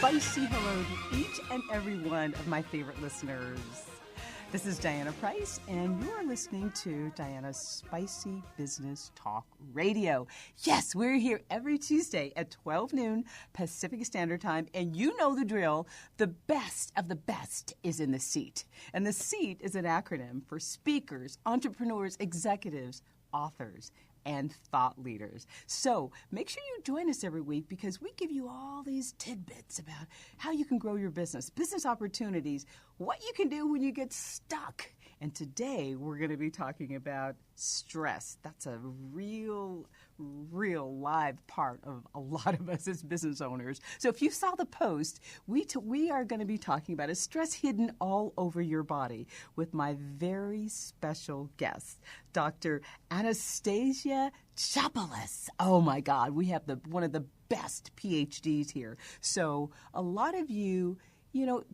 spicy hello to each and every one of my favorite listeners. This is Diana Price, and you are listening to Diana's Spicy Business Talk Radio. Yes, we're here every Tuesday at 12 noon Pacific Standard Time, and you know the drill. The best of the best is in the seat. And the seat is an acronym for speakers, entrepreneurs, executives, authors, and thought leaders. So make sure you join us every week because we give you all these tidbits about how you can grow your business opportunities, what you can do when you get stuck. And today we're going to be talking about stress. That's a real live part of a lot of us as business owners. So if you saw the post, we are going to be talking about is stress hidden all over your body with my very special guest, Dr. Anastasia Chopelas. Oh my God, we have one of the best PhDs here. So a lot of you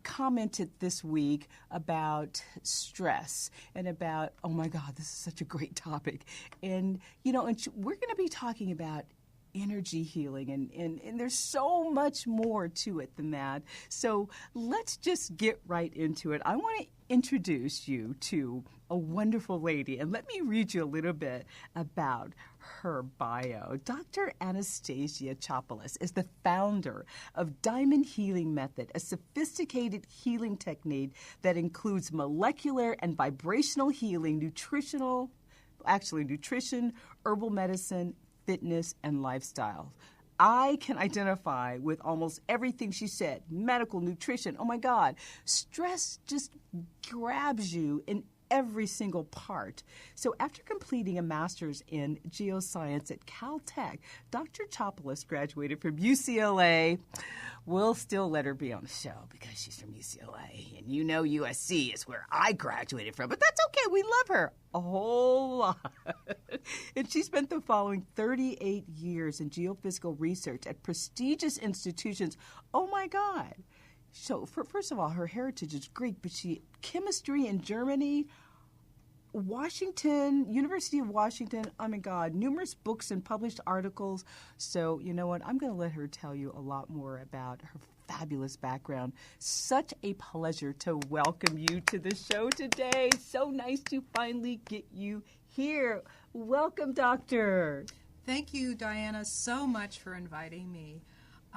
commented this week about stress and about, oh my God, this is such a great topic. And, we're going to be talking about energy healing, and there's so much more to it than that. So let's just get right into it. I want to introduce you to a wonderful lady, and let me read you a little bit about her bio. Dr. Anastasia Chopelas is the founder of Diamond Healing Method, a sophisticated healing technique that includes molecular and vibrational healing, nutrition, herbal medicine, fitness, and lifestyle. I can identify with almost everything she said. Medical, nutrition, oh my God. Stress just grabs you in every single part. So after completing a master's in geoscience at Caltech, Dr. Chopelas graduated from UCLA. We'll still let her be on the show because she's from UCLA. And USC is where I graduated from. But that's okay. We love her a whole lot. And she spent the following 38 years in geophysical research at prestigious institutions. Oh, my God. So, first of all, her heritage is Greek, but chemistry in Germany, University of Washington, oh my God, numerous books and published articles. So, you know what? I'm going to let her tell you a lot more about her fabulous background. Such a pleasure to welcome you to the show today. So nice to finally get you here. Welcome, Doctor. Thank you, Diana, so much for inviting me.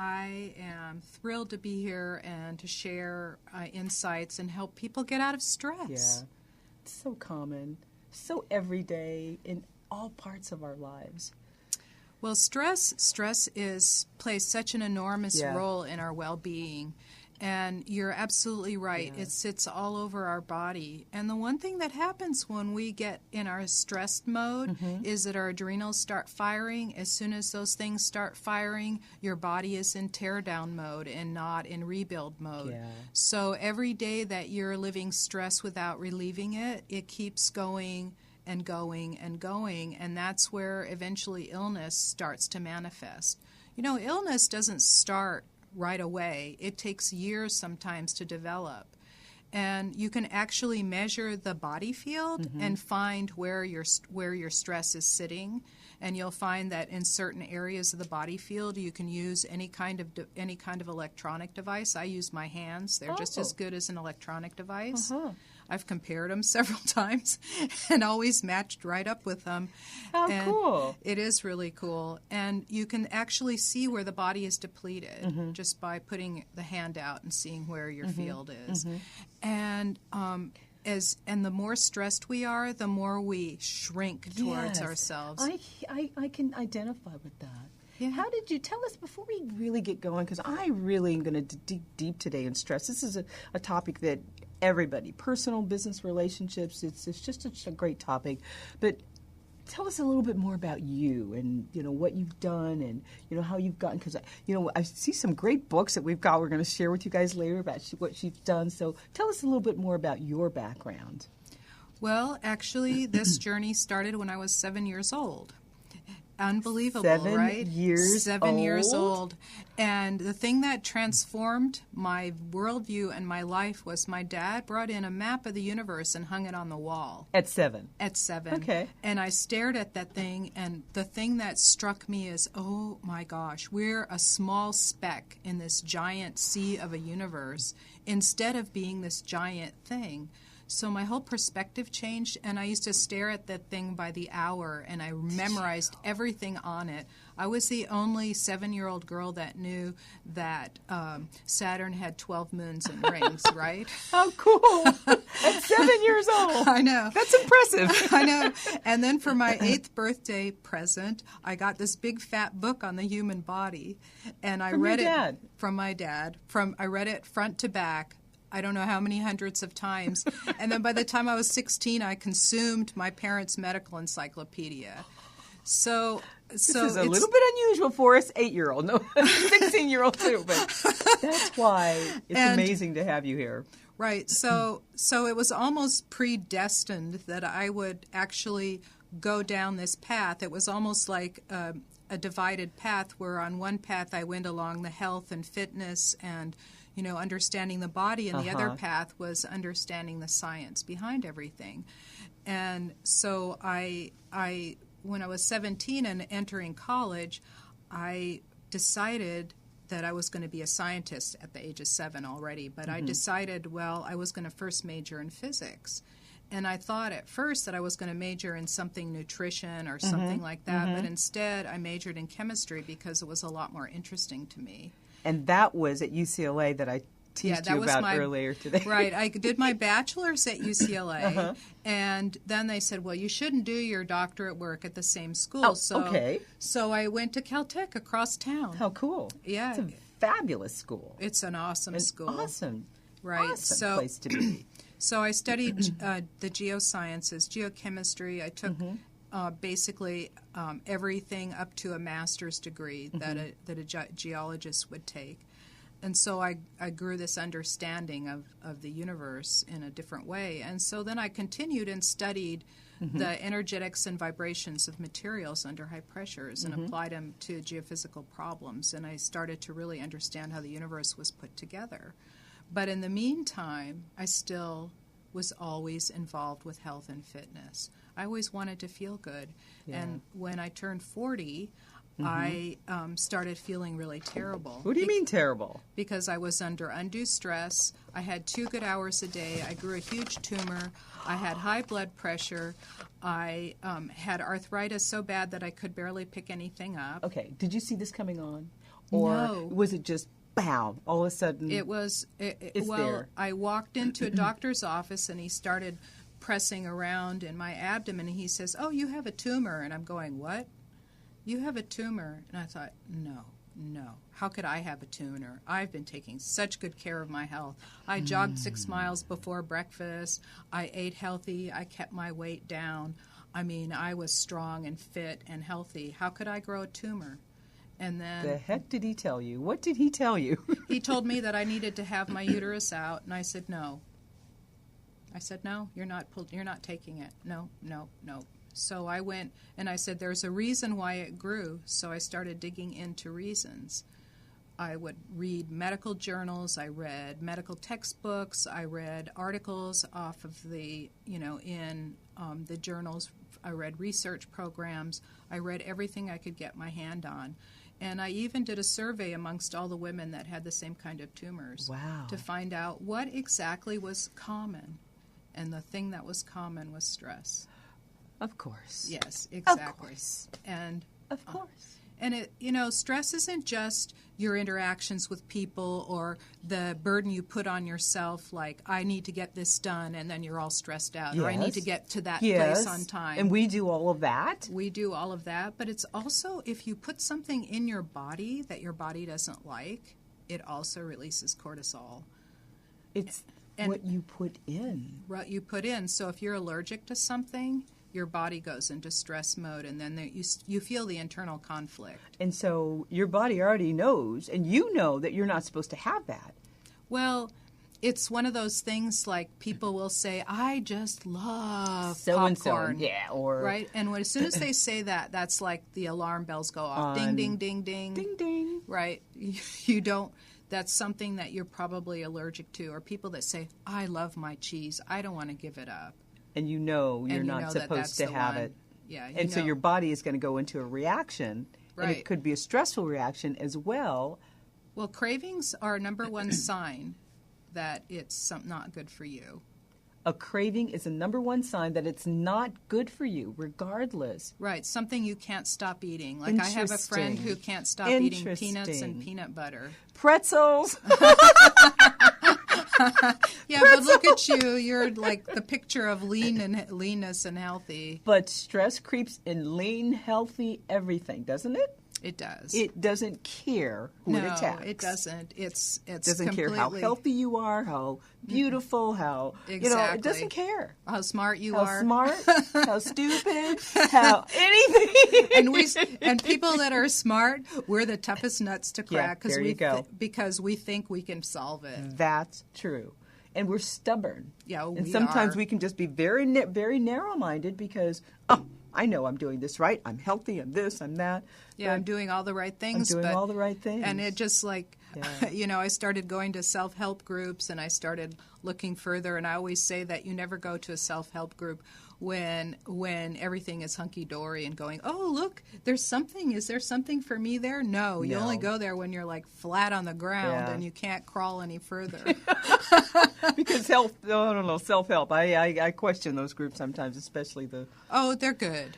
I am thrilled to be here and to share insights and help people get out of stress. Yeah, it's so common, so everyday in all parts of our lives. Well, stress plays such an enormous role in our well-being. And you're absolutely right. Yeah. It sits all over our body. And the one thing that happens when we get in our stressed mode is that our adrenals start firing. As soon as those things start firing, your body is in tear-down mode and not in rebuild mode. Yeah. So every day that you're living stress without relieving it, it keeps going and going and going. And that's where eventually illness starts to manifest. Illness doesn't start right away. It takes years sometimes to develop. And you can actually measure the body field and find where your stress is sitting. And you'll find that in certain areas of the body field, you can use any kind of electronic device. I use my hands. They're just as good as an electronic device. I've compared them several times and always matched right up with them. How cool. It is really cool. And you can actually see where the body is depleted just by putting the hand out and seeing where your field is. And the more stressed we are, the more we shrink towards ourselves. I can identify with that. Yeah. How did you tell us before we really get going? Because I really am going to dig deep today in stress. This is a topic that everybody, personal, business, relationships, it's just such a great topic. But tell us a little bit more about you and, what you've done and, how you've gotten, because, I see some great books that we're going to share with you guys later about what she's done. So tell us a little bit more about your background. Well, actually, this journey started when I was 7 years old. Unbelievable, 7 right? years 7 years old? old. And the thing that transformed my worldview and my life was my dad brought in a map of the universe and hung it on the wall. At 7? At 7. Okay. And I stared at that thing, and the thing that struck me is, oh my gosh, we're a small speck in this giant sea of a universe instead of being this giant thing. So my whole perspective changed, and I used to stare at that thing by the hour, and I memorized everything on it. I was the only 7-year-old girl that knew that Saturn had 12 moons and rings, right? How cool. At 7 years old. I know. That's impressive. I know. And then for my 8th birthday present, I got this big fat book on the human body, and I read it from my dad. I read it front to back. I don't know how many hundreds of times. And then by the time I was 16, I consumed my parents' medical encyclopedia. So this is a little bit unusual for us 8-year-old. No, 16-year-old too. But that's why it's amazing to have you here. Right. So it was almost predestined that I would actually go down this path. It was almost like a divided path where on one path I went along the health and fitness and understanding the body, and the other path was understanding the science behind everything. And so I when I was 17 and entering college, I decided that I was going to be a scientist at the age of 7 already, but I decided, I was going to first major in physics. And I thought at first that I was going to major in something nutrition or something like that, but instead I majored in chemistry because it was a lot more interesting to me. And that was at UCLA that I teased you about earlier today. Right. I did my bachelor's at UCLA, and then they said, well, you shouldn't do your doctorate work at the same school. So I went to Caltech across town. How cool. Yeah. It's a fabulous school. It's an awesome school. Awesome. Right. Awesome place to be. So I studied the geosciences, geochemistry. I took basically everything up to a master's degree that a geologist would take. And so I grew this understanding of the universe in a different way. And so then I continued and studied the energetics and vibrations of materials under high pressures and applied them to geophysical problems. And I started to really understand how the universe was put together. But in the meantime, I still was always involved with health and fitness. I always wanted to feel good. Yeah. And when I turned 40, I started feeling really terrible. What do you mean terrible? Because I was under undue stress. I had 2 good hours a day. I grew a huge tumor. I had high blood pressure. I had arthritis so bad that I could barely pick anything up. Okay. Did you see this coming on? Or no. Was it just, bam, all of a sudden it was, there? I walked into a doctor's office and he started pressing around in my abdomen and he says, oh, you have a tumor. And I'm going, what? You have a tumor. And I thought, no. How could I have a tumor? I've been taking such good care of my health. I jogged 6 miles before breakfast. I ate healthy. I kept my weight down. I mean, I was strong and fit and healthy. How could I grow a tumor? And then the heck did he tell you? What did he tell you? He told me that I needed to have my uterus out, and I said no. You're not taking it. No. So I went and I said, there's a reason why it grew. So I started digging into reasons. I would read medical journals. I read medical textbooks. I read articles off of the, in the journals. I read research programs. I read everything I could get my hand on. And I even did a survey amongst all the women that had the same kind of tumors. Wow. To find out what exactly was common. And the thing that was common was stress. Of course. Yes, exactly. Of course. And of course. And it, stress isn't just your interactions with people or the burden you put on yourself, like I need to get this done, and then you're all stressed out, or I need to get to that place on time. And we do all of that. We do all of that, but it's also if you put something in your body that your body doesn't like, it also releases cortisol. It's what you put in. What you put in. So if you're allergic to something, your body goes into stress mode, and then you feel the internal conflict. And so your body already knows, and you know that you're not supposed to have that. Well, it's one of those things like people will say, I just love So-and-so, popcorn. yeah, or... Right? And as soon as they say that, that's like the alarm bells go off. Ding, ding, ding, ding. Ding, ding. Right? You don't, that's something that you're probably allergic to. Or people that say, I love my cheese. I don't want to give it up. And you know you're not supposed to have it. Yeah. And so your body is going to go into a reaction. Right. And it could be a stressful reaction as well. Well, cravings are number one sign that it's not good for you. A craving is a number one sign that it's not good for you, regardless. Right, something you can't stop eating. Like I have a friend who can't stop eating peanuts and peanut butter. Pretzels. Yeah, but look at you. You're like the picture of leanness and healthy. But stress creeps in lean, healthy everything, doesn't it? It does. It doesn't care who it attacks. No, it doesn't. It's doesn't care how healthy you are, how beautiful, how it doesn't care how smart you are, how smart, how stupid, how anything. And people that are smart, we're the toughest nuts to crack because we think we can solve it. That's true. And we're stubborn. Yeah, and sometimes we can just be very, very narrow-minded because I know I'm doing this right. I'm healthy. I'm this. I'm that. Yeah, I'm doing all the right things. I'm doing all the right things. And it just I started going to self-help groups and I started looking further. And I always say that you never go to a self-help group when everything is hunky-dory and going, oh, look, there's something. Is there something for me there? No, you only go there when you're like flat on the ground and you can't crawl any further. Because self-help. I question those groups sometimes, especially the... Oh, they're good.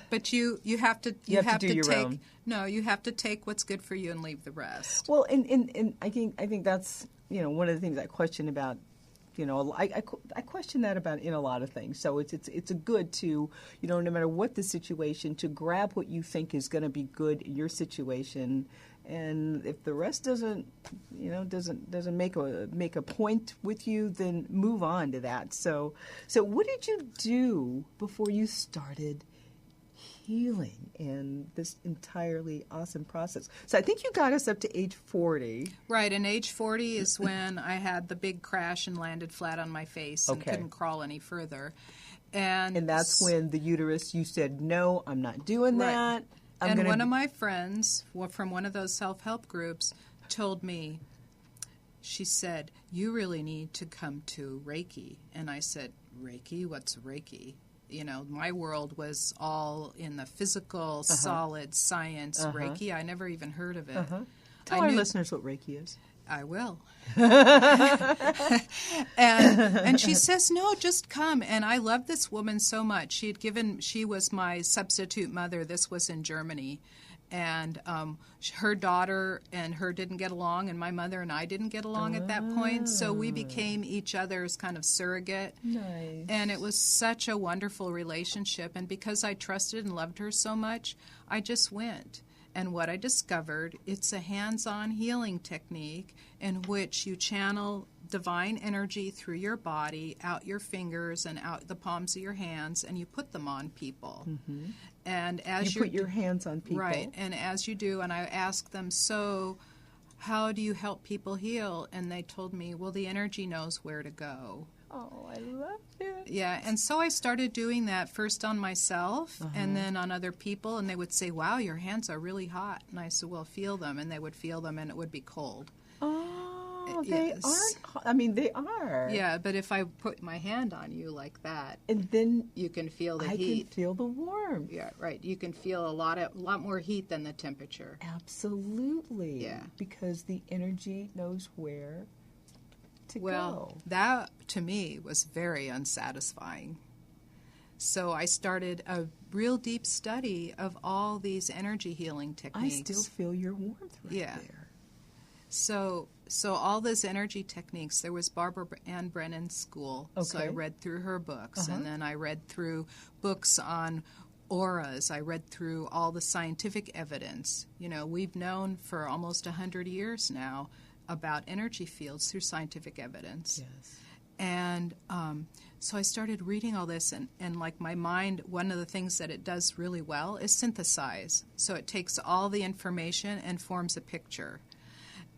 But you have to do your own. No, you have to take what's good for you and leave the rest. Well, and I think that's one of the things I question about. I question that about in a lot of things. So it's a good to no matter what the situation, to grab what you think is going to be good in your situation, and if the rest doesn't make a point with you, then move on to that. So what did you do before you started healing and this entirely awesome process? So I think you got us up to age 40. Right, and age 40 is when I had the big crash and landed flat on my face and couldn't crawl any further. And that's when the uterus, you said, no, I'm not doing that. And one of my friends from one of those self-help groups told me, she said, you really need to come to Reiki. And I said, Reiki? What's Reiki? My world was all in the physical, solid science. Reiki, I never even heard of it. Tell our listeners what Reiki is. I will. and she says, no, just come. And I love this woman so much. She was my substitute mother. This was in Germany. And her daughter and her didn't get along, and my mother and I didn't get along at that point. So we became each other's kind of surrogate. Nice. And it was such a wonderful relationship. And because I trusted and loved her so much, I just went. And what I discovered, it's a hands-on healing technique in which you channel divine energy through your body, out your fingers and out the palms of your hands, and you put them on people. Mm-hmm. And as you put your hands on people. Right, and as you do, and I asked them, so how do you help people heal? And they told me, well, the energy knows where to go. Oh, I love it. Yeah, and so I started doing that first on myself and then on other people, and they would say, wow, your hands are really hot. And I said, well, feel them, and they would feel them, and it would be cold. Oh, they aren't hot. I mean, they are. Yeah, but if I put my hand on you like that, and then you can feel the heat. I can feel the warmth. Yeah, right. You can feel a lot more heat than the temperature. Absolutely. Yeah. Because the energy knows where to go. Well, that to me was very unsatisfying. So I started a real deep study of all these energy healing techniques. I still feel your warmth right there. So all this energy techniques, there was Barbara Ann Brennan's school. Okay. So I read through her books, and then I read through books on auras. I read through all the scientific evidence. We've known for almost 100 years now about energy fields through scientific evidence. Yes. And so I started reading all this, and like my mind, one of the things that it does really well is synthesize. So it takes all the information and forms a picture.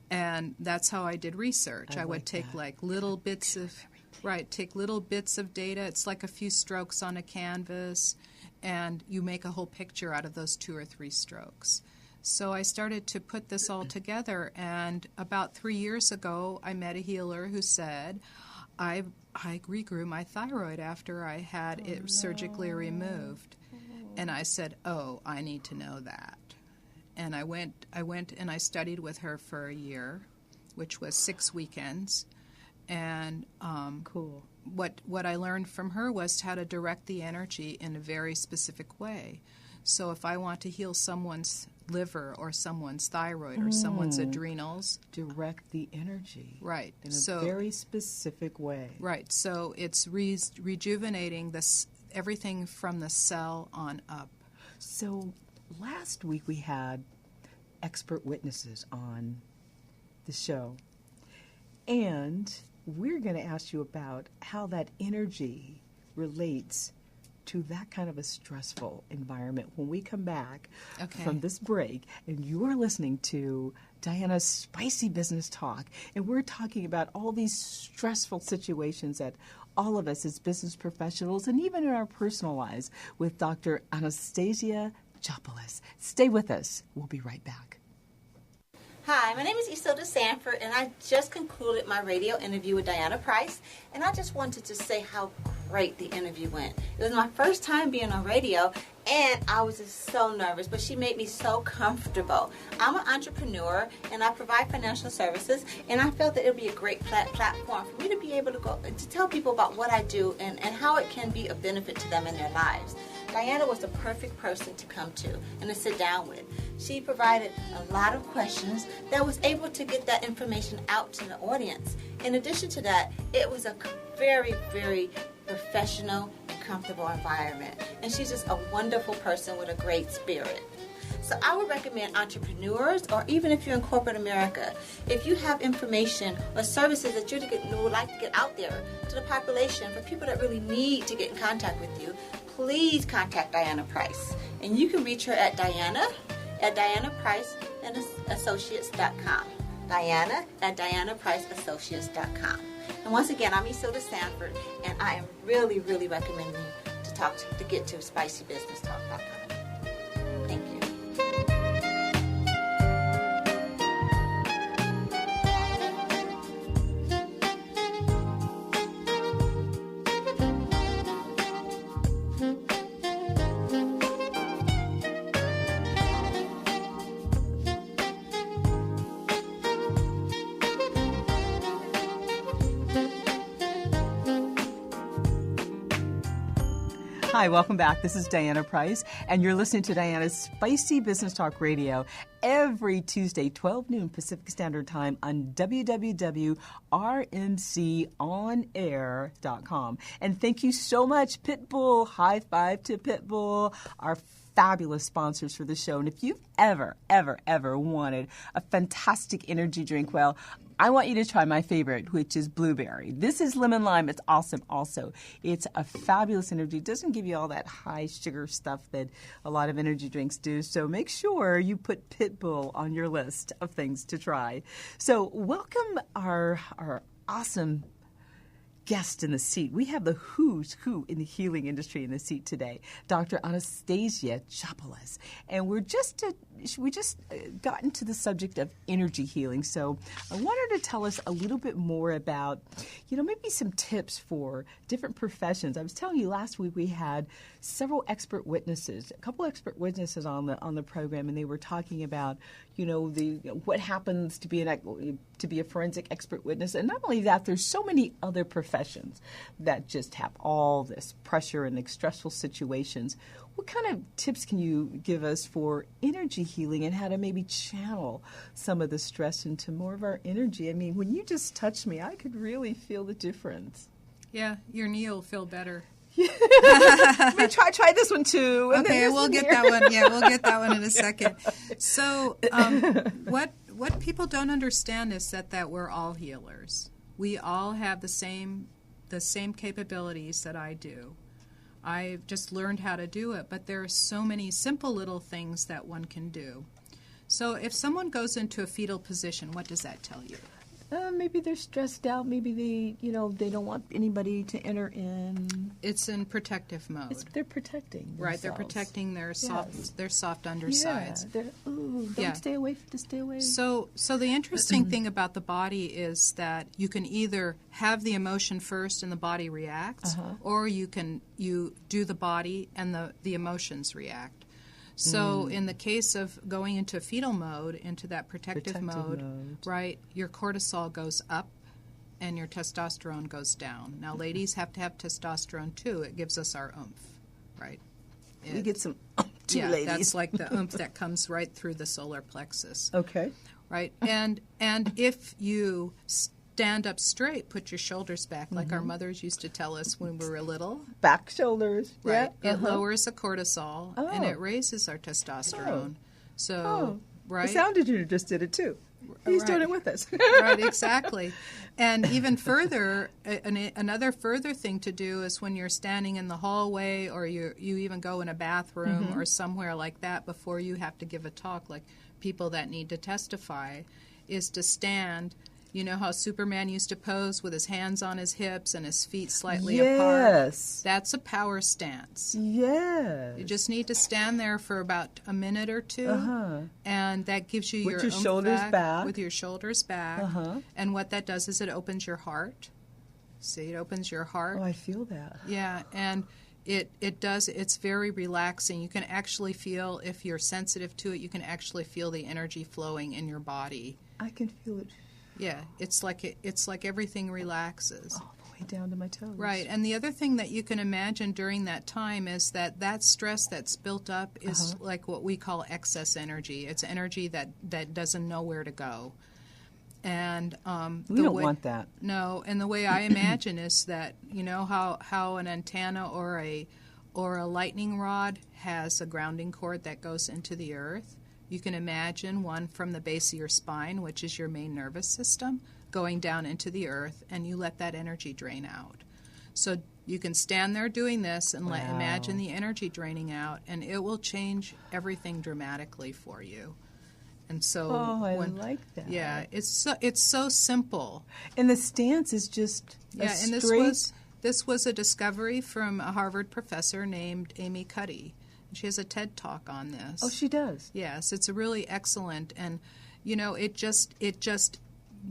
And that's how I did research. I would take that. like little bits of, take little bits of data. It's like a few strokes on a canvas, and you make a whole picture out of those 2 or 3 strokes. So I started to put this all together, and about 3 years ago, I met a healer who said, I regrew my thyroid after I had it surgically removed. And I said, oh, I need to know that. And I went and I studied with her for a year, which was 6 weekends. And cool. What I learned from her was how to direct the energy in a very specific way. So if I want to heal someone's liver or someone's thyroid or someone's adrenals, direct the energy. Right. In a very specific way. Right. So it's rejuvenating everything from the cell on up. So last week we had expert witnesses on the show, and we're going to ask you about how that energy relates to that kind of a stressful environment when we come back from this break. And you're listening to Diana's Spicy Business Talk, and we're talking about all these stressful situations that all of us as business professionals and even in our personal lives with Dr. Anastasia Chopelas. Stay with us. We'll be right back. Hi, my name is Isolde Sanford, and I just concluded my radio interview with Diana Price, and I just wanted to say how great the interview went. It was my first time being on radio, and I was just so nervous, but she made me so comfortable. I'm an entrepreneur, and I provide financial services, and I felt that it would be a great platform for me to be able to go to tell people about what I do and how it can be a benefit to them in their lives. Diana was the perfect person to come to and to sit down with. She provided a lot of questions that was able to get that information out to the audience. In addition to that, it was a very, very professional and comfortable environment. And she's just a wonderful person with a great spirit. So I would recommend entrepreneurs, or even if you're in corporate America, if you have information or services that you would like to get out there to the population for people that really need to get in contact with you, please contact Diana Price. And you can reach her at DianaPriceAssociates.com. Diana at DianaPriceAssociates.com. And once again, I'm Isolde Sanford, and I am really, really recommending you to get to SpicyBusinessTalk.com. Thank you. Hi, welcome back. This is Diana Price, and you're listening to Diana's Spicy Business Talk Radio every Tuesday, 12 noon Pacific Standard Time on www.RMConair.com. And thank you so much, Pitbull. High five to Pitbull, our fabulous sponsors for the show. And if you've ever wanted a fantastic energy drink, well, I want you to try my favorite, which is blueberry. This is lemon lime. It's awesome also. It's a fabulous energy. It doesn't give you all that high sugar stuff that a lot of energy drinks do. So make sure you put Pitbull on your list of things to try. So welcome our awesome guest in the seat. We have the who's who in the healing industry in the seat today, Dr. Anastasia Chopelas. And we just got into the subject of energy healing. So I want her to tell us a little bit more about, maybe some tips for different professions. I was telling you last week we had several expert witnesses, a couple expert witnesses on the program, and they were talking about, what happens to be a forensic expert witness. And not only that, there's so many other professions that just have all this pressure and stressful situations. What kind of tips can you give us for energy healing and how to maybe channel some of the stress into more of our energy? I mean, when you just touched me, I could really feel the difference. Yeah, your knee will feel better. Let me try this one too. Okay, we'll get that one. Yeah, we'll get that one in a second. So what people don't understand is that we're all healers. We all have the same capabilities that I do. I've just learned how to do it, but there are so many simple little things that one can do. So if someone goes into a fetal position, what does that tell you? Maybe they're stressed out. Maybe they don't want anybody to enter in. It's in protective mode. They're protecting themselves. Right, they're protecting their soft, Yes. their soft undersides. Yeah, don't stay away. Just stay away. So the interesting thing about the body is that you can either have the emotion first and the body reacts, or you do the body and the emotions react. So in the case of going into fetal mode, into that protective mode, right, your cortisol goes up and your testosterone goes down. Now, ladies have to have testosterone too. It gives us our oomph, right? We get some too, ladies. That's like the oomph that comes right through the solar plexus. Okay. Right? And if you stand up straight, put your shoulders back, like our mothers used to tell us when we were little. Back shoulders. Right. Yeah. It lowers the cortisol and it raises our testosterone. So, right? The sound engineer just did it too. He's doing it with us. Right, exactly. And even further, another further thing to do is when you're standing in the hallway or you even go in a bathroom or somewhere like that before you have to give a talk, like people that need to testify, is to stand. You know how Superman used to pose with his hands on his hips and his feet slightly apart? Yes. That's a power stance. Yes. You just need to stand there for about a minute or two, and that gives you With your your shoulders back. With your shoulders back. And what that does is it opens your heart. See, it opens your heart. Oh, I feel that. Yeah, and it does. It's very relaxing. You can actually feel, if you're sensitive to it, you can actually feel the energy flowing in your body. I can feel it. Yeah, it's like everything relaxes. All the way down to my toes. Right, and the other thing that you can imagine during that time is that stress that's built up is like what we call excess energy. It's energy that doesn't know where to go. And we don't want that. No, and the way I imagine is that, you know how an antenna or a lightning rod has a grounding cord that goes into the earth? You can imagine one from the base of your spine, which is your main nervous system, going down into the earth, and you let that energy drain out. So you can stand there doing this and imagine the energy draining out, and it will change everything dramatically for you. And so, I like that. Yeah, it's so simple. And the stance is just and straight. this was a discovery from a Harvard professor named Amy Cuddy. She has a TED Talk on this. Oh, she does? Yes, it's really excellent. And, you know, it just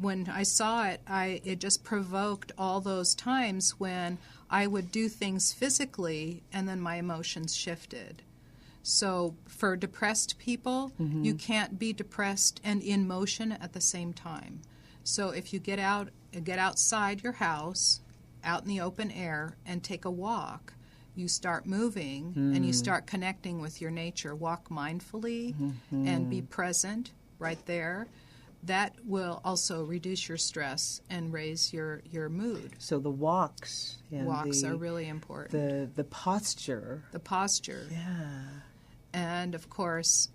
when I saw it, it just provoked all those times when I would do things physically and then my emotions shifted. So for depressed people, you can't be depressed and in motion at the same time. So if you get outside your house, out in the open air, and take a walk, you start moving and you start connecting with your nature. Walk mindfully and be present right there. That will also reduce your stress and raise your mood. So the walks and are really important. The posture. The posture. Yeah. And of course,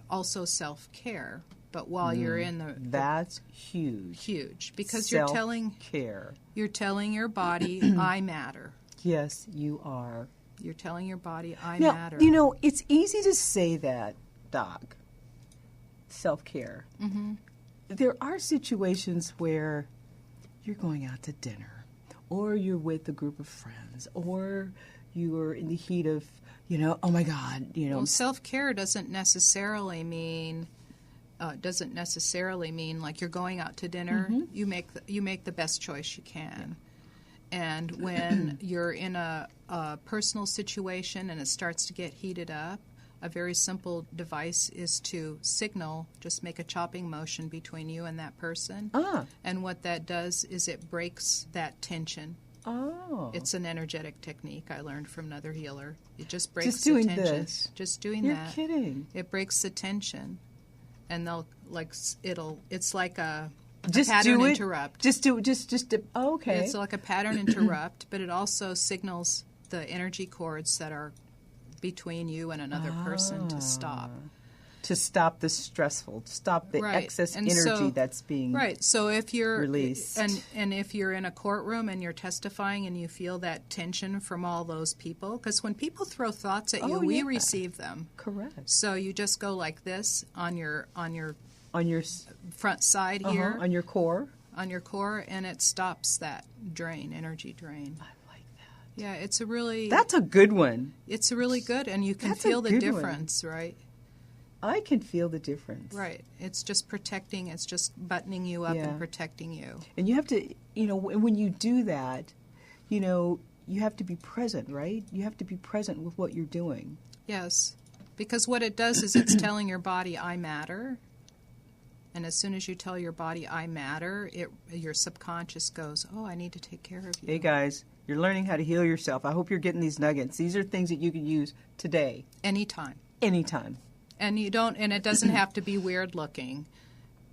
also self-care. But while you're in that's huge. Huge, because Self-care. You're telling your body, I matter. Yes, you are. You're telling your body, I Now, matter. you know, it's easy to say that, Doc. Self-care. There are situations where you're going out to dinner, or you're with a group of friends, or you're in the heat of, oh my God, Well, self-care doesn't necessarily mean like you're going out to dinner. You make the best choice you can. And when you're in a personal situation and it starts to get heated up, a very simple device is to signal, just make a chopping motion between you and that person. And what that does is it breaks that tension. Oh. It's an energetic technique I learned from another healer. It just breaks just doing the tension. This. Just doing You're that. You're kidding. It breaks the tension. And it's like a just pattern do it. interrupt. Just do okay. It's like a pattern interrupt, but it also signals the energy cords that are between you and another person to stop. to stop the stressful, stop the excess energy that's being So if you're released. And if you're in a courtroom and you're testifying and you feel that tension from all those people, because when people throw thoughts at you, we receive them. Correct. So you just go like this on your front side here, on your core, and it stops that energy drain. I like that. Yeah, that's a good one. It's really good, and you can feel the difference, right? I can feel the difference. Right. It's just protecting, it's just buttoning you up and protecting you. And you have to, when you do that, you have to be present, right? You have to be present with what you're doing. Yes. Because what it does is it's telling your body, I matter. And as soon as you tell your body, I matter, your subconscious goes, oh, I need to take care of you. Hey, guys, you're learning how to heal yourself. I hope you're getting these nuggets. These are things that you can use today. Anytime. And it doesn't have to be weird looking.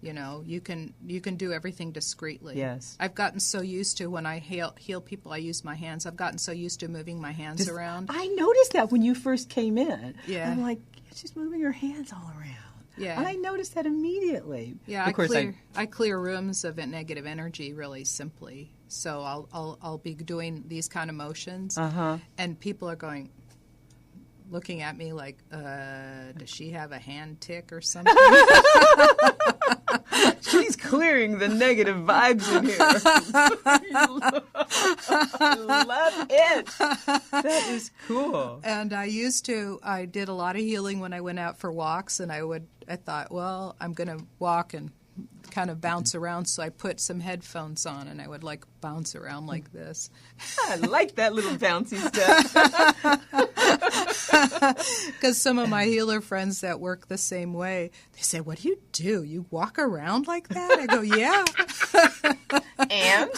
You can do everything discreetly. Yes. I've gotten so used to when I heal people, I use my hands. I've gotten so used to moving my hands around. I noticed that when you first came in. Yeah. I'm like, she's moving her hands all around. Yeah. And I noticed that immediately. Yeah, I clear rooms of negative energy really simply. So I'll be doing these kind of motions, and people are looking at me like, does she have a hand tick or something? She's clearing the negative vibes in here. I love it. That is cool. And I did a lot of healing when I went out for walks, and I thought, well, I'm going to walk and kind of bounce around, so I put some headphones on and I would bounce around like this. I like that little bouncy stuff. Because some of my healer friends that work the same way, they say, what do? You walk around like that? I go, yeah. And?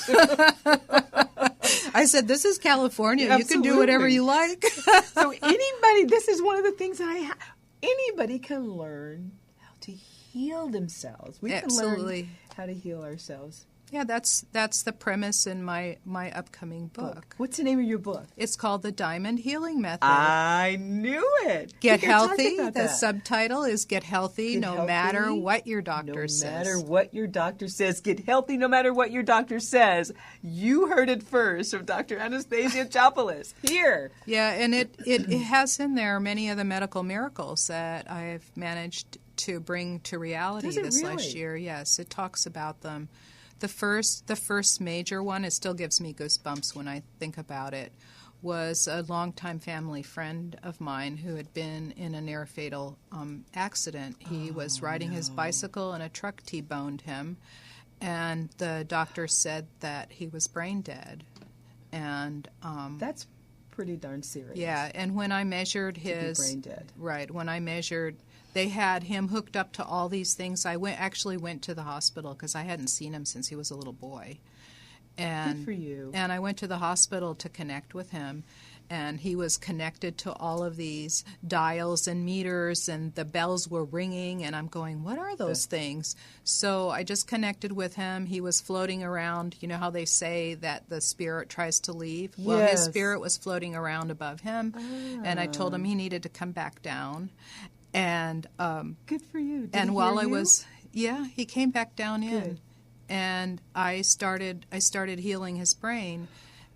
I said, this is California. Absolutely. You can do whatever you like. So this is one of the things that anybody can learn how to heal themselves. We can learn how to heal ourselves. Yeah, that's the premise in my upcoming book. What's the name of your book? It's called The Diamond Healing Method. I knew it. Get healthy. The subtitle is Get Healthy no matter what your doctor says. No matter what your doctor says. Get healthy no matter what your doctor says. You heard it first from Dr. Anastasia Chopelas. Here. Yeah, and it has in there many of the medical miracles that I've managed to bring to reality last year. Yes, it talks about them. The first major one, it still gives me goosebumps when I think about it, was a longtime family friend of mine who had been in a near-fatal accident. He was riding his bicycle and a truck T-boned him, and the doctor said that he was brain dead. And that's pretty darn serious. Yeah, and when I measured his brain dead. Right, when I measured, they had him hooked up to all these things. I actually went to the hospital because I hadn't seen him since he was a little boy. And, good for you. And I went to the hospital to connect with him, and he was connected to all of these dials and meters, and the bells were ringing, and I'm going, what are those things? So I just connected with him. He was floating around. You know how they say that the spirit tries to leave? Yes. Well, his spirit was floating around above him, and I told him he needed to come back down. And good for you. Did he came back down in, and I started healing his brain,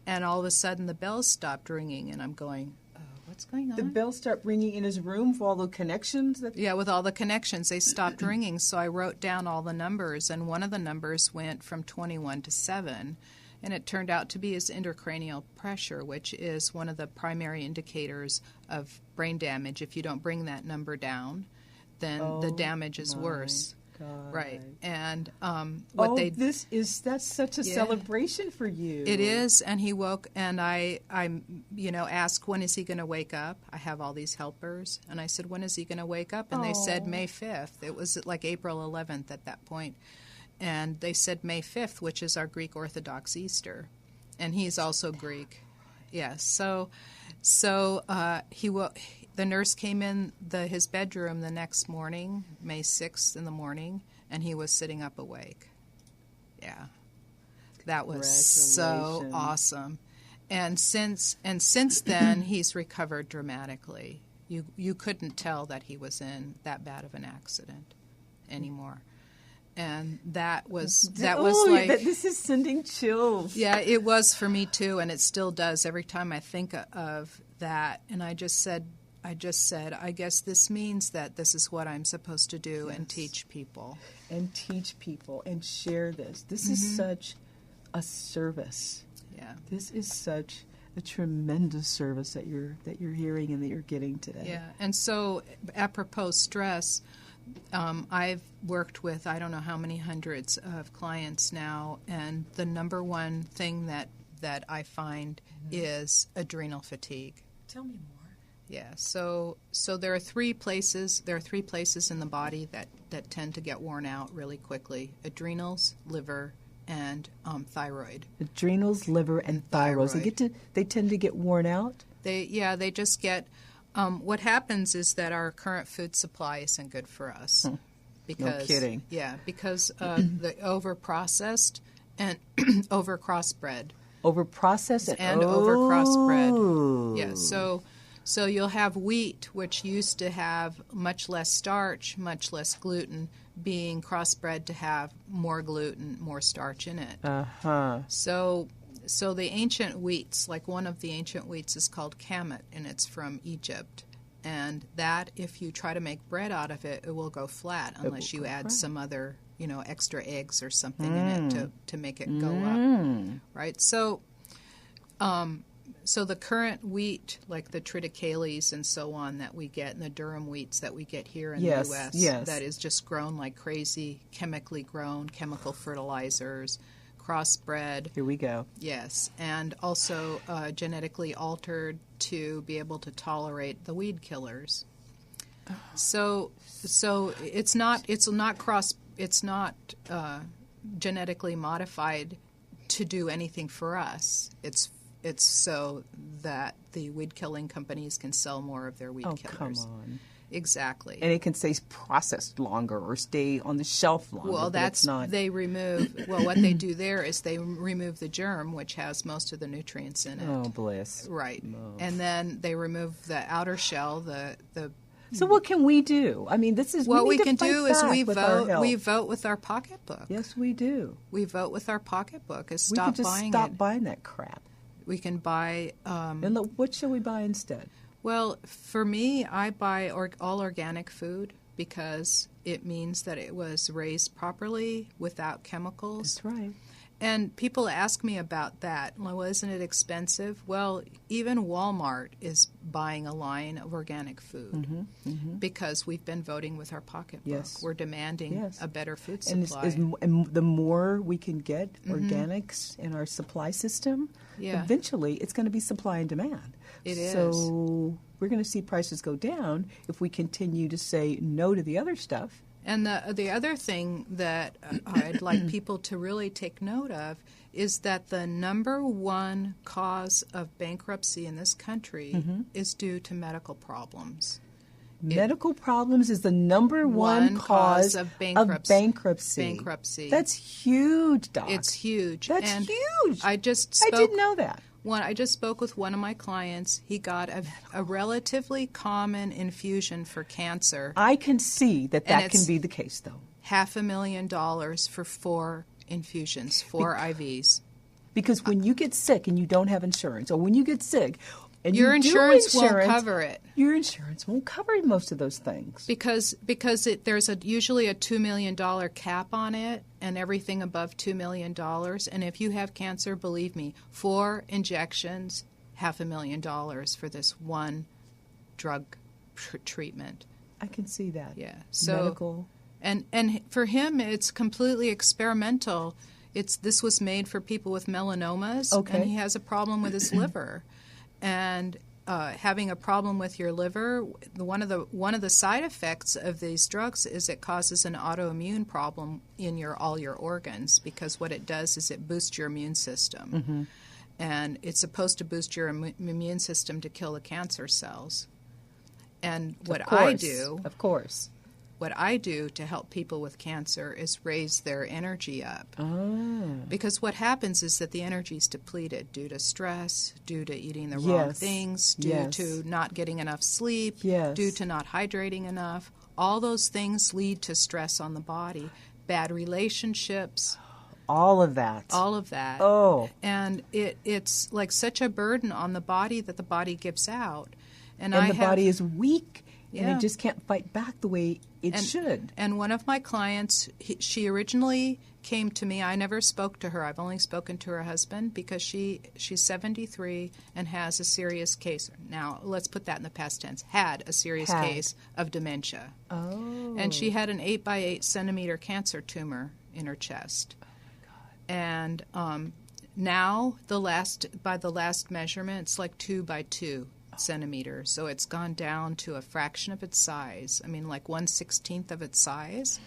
and all of a sudden the bells stopped ringing, and I'm going, oh, what's going on? The bells stopped ringing in his room for all the connections. With all the connections, they stopped ringing. So I wrote down all the numbers, and one of the numbers went from 21 to 7. And it turned out to be his intracranial pressure, which is one of the primary indicators of brain damage. If you don't bring that number down, then the damage is worse. God. Right. And that's such a celebration for you. It is. And he woke, and I asked, when is he going to wake up? I have all these helpers. And I said, when is he going to wake up? And they said May 5th. It was like April 11th at that point. And they said May 5th, which is our Greek Orthodox Easter. And he's also Greek. Yes. So the nurse came in his bedroom the next morning, May 6th in the morning, and he was sitting up awake. Yeah. That was so awesome. And since then, he's recovered dramatically. You couldn't tell that he was in that bad of an accident anymore. And that was like, this is sending chills. Yeah, it was for me too, and it still does every time I think of that. And I just said, I guess this means that this is what I'm supposed to do, and teach people. And teach people and share this. This is such a service. Yeah. This is such a tremendous service that you're hearing and that you're getting today. Yeah. And so apropos stress, I've worked with I don't know how many hundreds of clients now, and the number one thing that I find is adrenal fatigue. Tell me more. Yeah, so there are three places in the body that tend to get worn out really quickly: adrenals, liver, and thyroid. Adrenals, liver, and thyroid. They tend to get worn out? They just get what happens is that our current food supply isn't good for us. Because, no kidding. Yeah, because the over-processed and over-crossbred. Over-processed and over-crossbred. Yeah, so you'll have wheat, which used to have much less starch, much less gluten, being crossbred to have more gluten, more starch in it. Uh-huh. So the ancient wheats, like one of the ancient wheats is called kamut, and it's from Egypt. And that, if you try to make bread out of it, it will go flat unless you add some other, extra eggs or something in it to make it go up. Right? So the current wheat, like the triticales and so on that we get, and the durum wheats that we get here in the U.S., that is just grown like crazy, chemically grown, chemical fertilizers, crossbred. Here we go. Yes, and also genetically altered to be able to tolerate the weed killers. So it's not genetically modified to do anything for us. It's so that the weed killing companies can sell more of their weed killers. Come on. Exactly. And it can stay processed longer or stay on the shelf longer. Well, what they do there is they remove the germ, which has most of the nutrients in it. Oh, bliss. Right. Oh. And then they remove the outer shell, the So what can we do? I mean, this is what we need to can fight do is back we with our vote. health. We vote with our pocketbook. Yes, we do. We vote with our pocketbook. Is We stop could just buying stop it. buying that crap. We can buy. And look, what should we buy instead? Well, for me, I buy all organic food because it means that it was raised properly without chemicals. That's right. And people ask me about that. Well, isn't it expensive? Well, even Walmart is buying a line of organic food because we've been voting with our pocketbook. Yes. We're demanding a better food And, supply. and the more we can get organics in our supply system, eventually it's going to be supply and demand. It is. So we're going to see prices go down if we continue to say no to the other stuff. And the other thing that I'd like people to really take note of is that the number one cause of bankruptcy in this country is due to medical problems. Medical problems is the number one cause of bankruptcy. Bankruptcy. That's huge, Doc. It's huge. That's huge. I didn't know that. I just spoke with one of my clients. He got a relatively common infusion for cancer. I can see that can be the case, though. $500,000 for 4 infusions, 4 IVs. Because when you get sick and you don't have insurance, or when you get sick and your you insurance won't cover it. Your insurance won't cover most of those things. Because there's usually a $2 million cap on it, and everything above $2 million. And if you have cancer, believe me, 4 injections, $500,000 for this one drug treatment. I can see that. Yeah. So medical. And for him, it's completely experimental. This was made for people with melanomas, and he has a problem with his liver. And having a problem with your liver, one of the side effects of these drugs is it causes an autoimmune problem in all your organs, because what it does is it boosts your immune system, and it's supposed to boost your immune system to kill the cancer cells. And what I do, of course, what I do to help people with cancer is raise their energy up. Because what happens is that the energy is depleted due to stress, due to eating the wrong things, due to not getting enough sleep, due to not hydrating enough. All those things lead to stress on the body. Bad relationships. All of that. All of that. Oh. And it's like such a burden on the body that the body gives out. And the body is weak. Yeah. And it just can't fight back the way it should. And one of my clients, she originally came to me. I never spoke to her. I've only spoken to her husband because she's 73 and has a serious case. Now, let's put that in the past tense. Had a serious case of dementia. Oh. And she had an 8 by 8 centimeter cancer tumor in her chest. Oh, my God. And now, by the last measurement, it's like 2 by 2 centimeters. So it's gone down to a fraction of its size. I mean, like 1/16 of its size.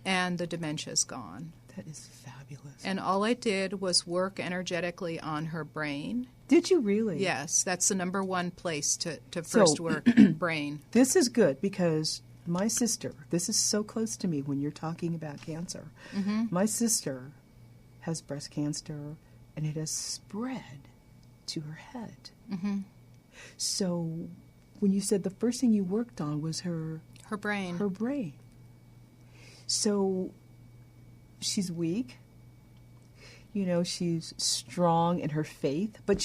And the dementia is gone. That is fabulous. And all I did was work energetically on her brain. Did you really? Yes, that's the number one place to first work, brain. This is good because my sister, this is so close to me when you're talking about cancer. Mm-hmm. My sister has breast cancer and it has spread to her head. Mm-hmm. So when you said the first thing you worked on was her brain. Her brain. So she's weak. You know, she's strong in her faith, but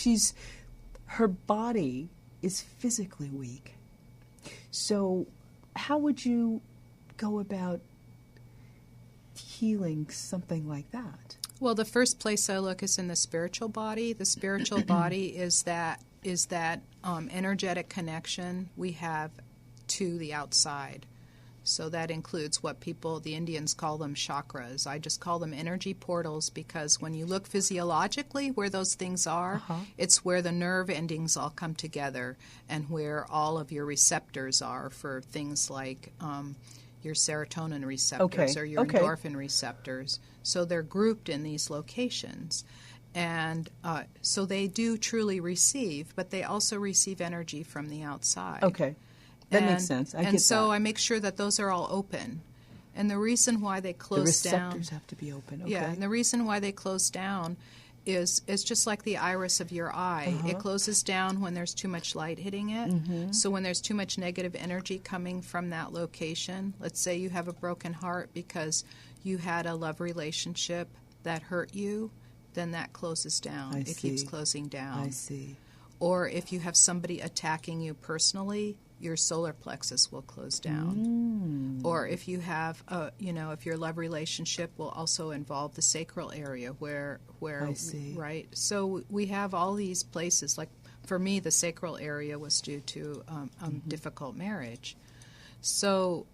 her body is physically weak. So how would you go about healing something like that? Well, the first place I look is in the spiritual body. The spiritual body is that energetic connection we have to the outside. So that includes what the Indians call them chakras. I just call them energy portals because when you look physiologically where those things are, it's where the nerve endings all come together and where all of your receptors are for things like your serotonin receptors or your endorphin receptors. So they're grouped in these locations. And so they do truly receive, but they also receive energy from the outside. Okay. That makes sense. I get that. So I make sure that those are all open. And the reason why they close down... The receptors have to be open, okay. Yeah, and the reason why they close down is just like the iris of your eye. It closes down when there's too much light hitting it. So when there's too much negative energy coming from that location, let's say you have a broken heart because you had a love relationship that hurt you, then that closes down. It keeps closing down. I see. Or if you have somebody attacking you personally, your solar plexus will close down. Or if you have, if your love relationship will also involve the sacral area where I see. Right? So we have all these places. Like for me, the sacral area was due to difficult marriage. So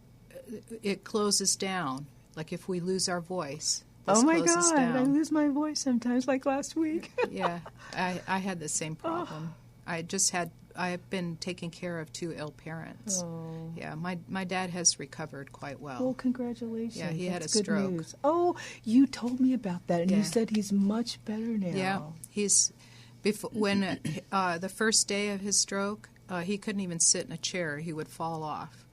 it closes down. Like if we lose our voice, this oh my closes God, down. I lose my voice sometimes, like last week. Yeah, I had the same problem. I've been taking care of 2 ill parents. Oh. Yeah, my dad has recovered quite well. Well, congratulations. Yeah, he had That's a good stroke. News. Oh, you told me about that, and Yeah. you said he's much better now. Yeah, when the first day of his stroke, he couldn't even sit in a chair. He would fall off.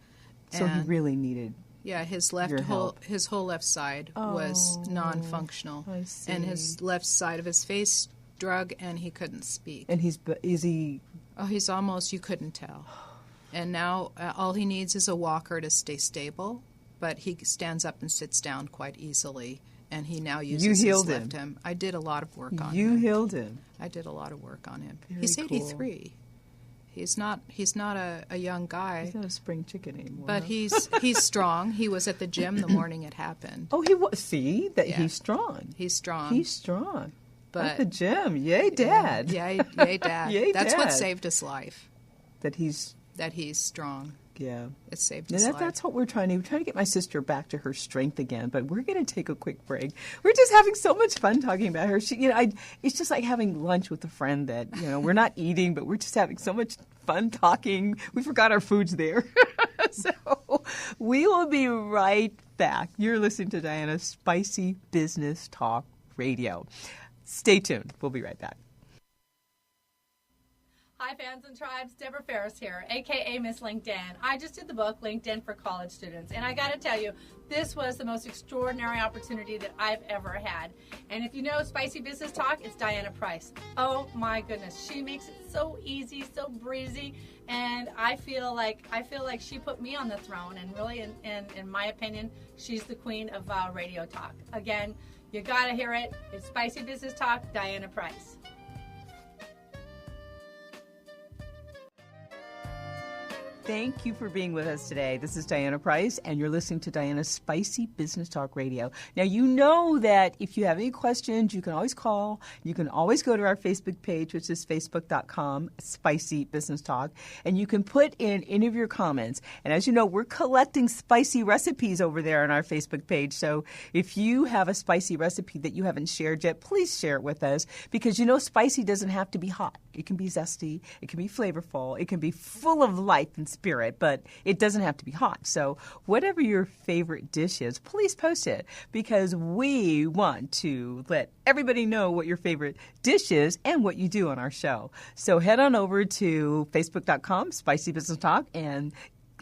So he really needed. Yeah, his whole left side was non-functional, I see. and his left side of his face drug, and he couldn't speak. And is he? Oh, he's almost, you couldn't tell. And now all he needs is a walker to stay stable, but he stands up and sits down quite easily, and he now uses his left hand. I did a lot of work on him. You healed him. I did a lot of work on him. Very He's cool. 83. He's not a young guy. He's not a spring chicken anymore. But he's strong. He was at the gym the morning it happened. Oh, he was. See that Yeah. he's strong. He's strong. He's strong. But at the gym, yay, Dad. Yay, Dad. Yay, That's Dad. what saved his life. That he's strong. Yeah. It saved his life. That's what we're trying to get my sister back to her strength again. But we're going to take a quick break. We're just having so much fun talking about her. It's just like having lunch with a friend that we're not eating, but we're just having so much fun talking. We forgot our foods there. So we will be right back. You're listening to Diana's Spicy Business Talk Radio. Stay tuned. We'll be right back. Hi, fans and tribes. Deborah Ferris here, a.k.a. Miss LinkedIn. I just did the book, LinkedIn for College Students, and I got to tell you, this was the most extraordinary opportunity that I've ever had. And if you know Spicy Business Talk, it's Diana Price. Oh, my goodness. She makes it so easy, so breezy, and I feel like she put me on the throne, and really, in my opinion, she's the queen of radio talk. Again, you got to hear it. It's Spicy Business Talk, Diana Price. Thank you for being with us today. This is Diana Price, and you're listening to Diana's Spicy Business Talk Radio. Now, you know that if you have any questions, you can always call. You can always go to our Facebook page, which is facebook.com, Spicy Business Talk, and you can put in any of your comments. And as you know, we're collecting spicy recipes over there on our Facebook page. So if you have a spicy recipe that you haven't shared yet, please share it with us, because you know spicy doesn't have to be hot. It can be zesty. It can be flavorful. It can be full of life and spirit, but it doesn't have to be hot. So whatever your favorite dish is, please post it, because we want to let everybody know what your favorite dish is and what you do on our show. So head on over to facebook.com, Spicy Business Talk, and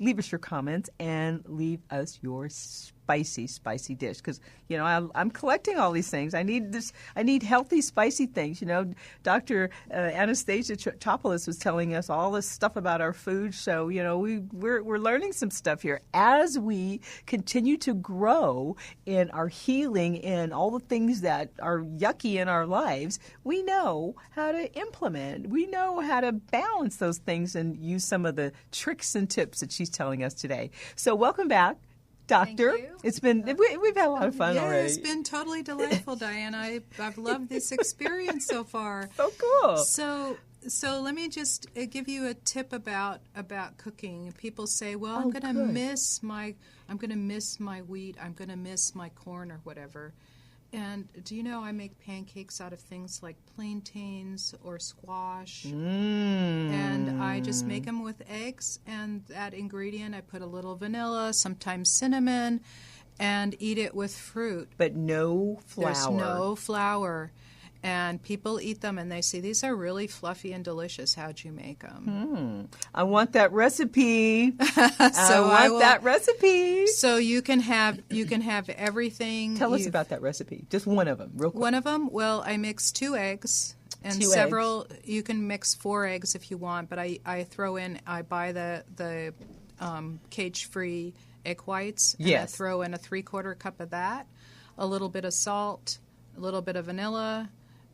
leave us your comments and leave us your spicy dish, because you know I'm collecting all these things. I need healthy, spicy things. You know, Dr. Anastasia Chopelas was telling us all this stuff about our food. So you know we're learning some stuff here as we continue to grow in our healing and all the things that are yucky in our lives. We know how to implement. We know how to balance those things and use some of the tricks and tips that she's telling us today. So welcome back, Doctor. Thank you. It's been we've had a lot of fun already. It's been totally delightful, Diana. I've loved this experience so far. So cool. So let me just give you a tip about cooking. People say, "Well, I'm going to miss my wheat. I'm going to miss my corn or whatever." And do you know I make pancakes out of things like plantains or squash? And I just make them with eggs and that ingredient. I put a little vanilla, sometimes cinnamon, and eat it with fruit. But no flour. There's no flour. And people eat them, and they say, these are really fluffy and delicious. How'd you make them? I want that recipe. That recipe. So you can have everything. Tell us about that recipe. Just one of them, real quick. One of them? Well, I mix 2 eggs. And several, you can mix 4 eggs if you want, but I buy the cage-free egg whites. And yes. I throw in a 3/4 cup of that, a little bit of salt, a little bit of vanilla,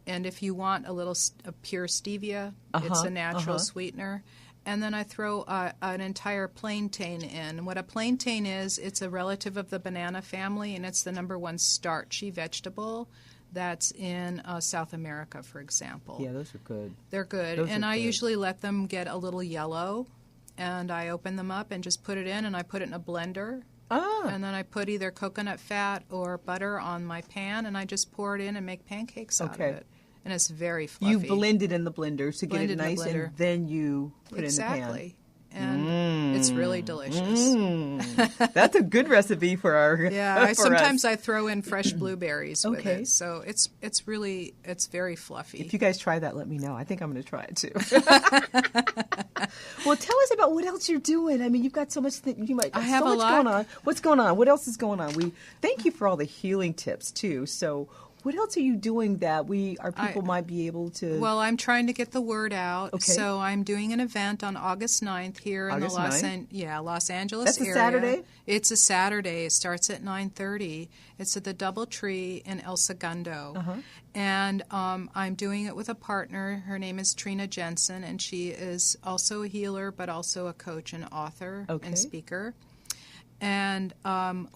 and if you want a pure stevia, it's a natural sweetener. And then I throw an entire plantain in. What a plantain is, it's a relative of the banana family, and it's the #1 starchy vegetable that's in South America, for example. Yeah, those are good. They're good. I usually let them get a little yellow, and I open them up and just put it in, and I put it in a blender. And then I put either coconut fat or butter on my pan, and I just pour it in and make pancakes out of it. And it's very fluffy. You blend it in the blender to get it nice, and then you put it in the pan. Exactly. And it's really delicious. That's a good recipe for our sometimes I throw in fresh blueberries with it. So it's very fluffy. If you guys try that, let me know. I think I'm going to try it too. Well, tell us about what else you're doing. I mean, you've got so much I have so much going on. What's going on? What else is going on? We thank you for all the healing tips too. So what else are you doing that our people might be able to? Well, I'm trying to get the word out. Okay. So I'm doing an event on August 9th here in the Los Angeles area. That's a Saturday? It's a Saturday. It starts at 9:30. It's at the DoubleTree in El Segundo. And I'm doing it with a partner. Her name is Trina Jensen, and she is also a healer, but also a coach and author and speaker. And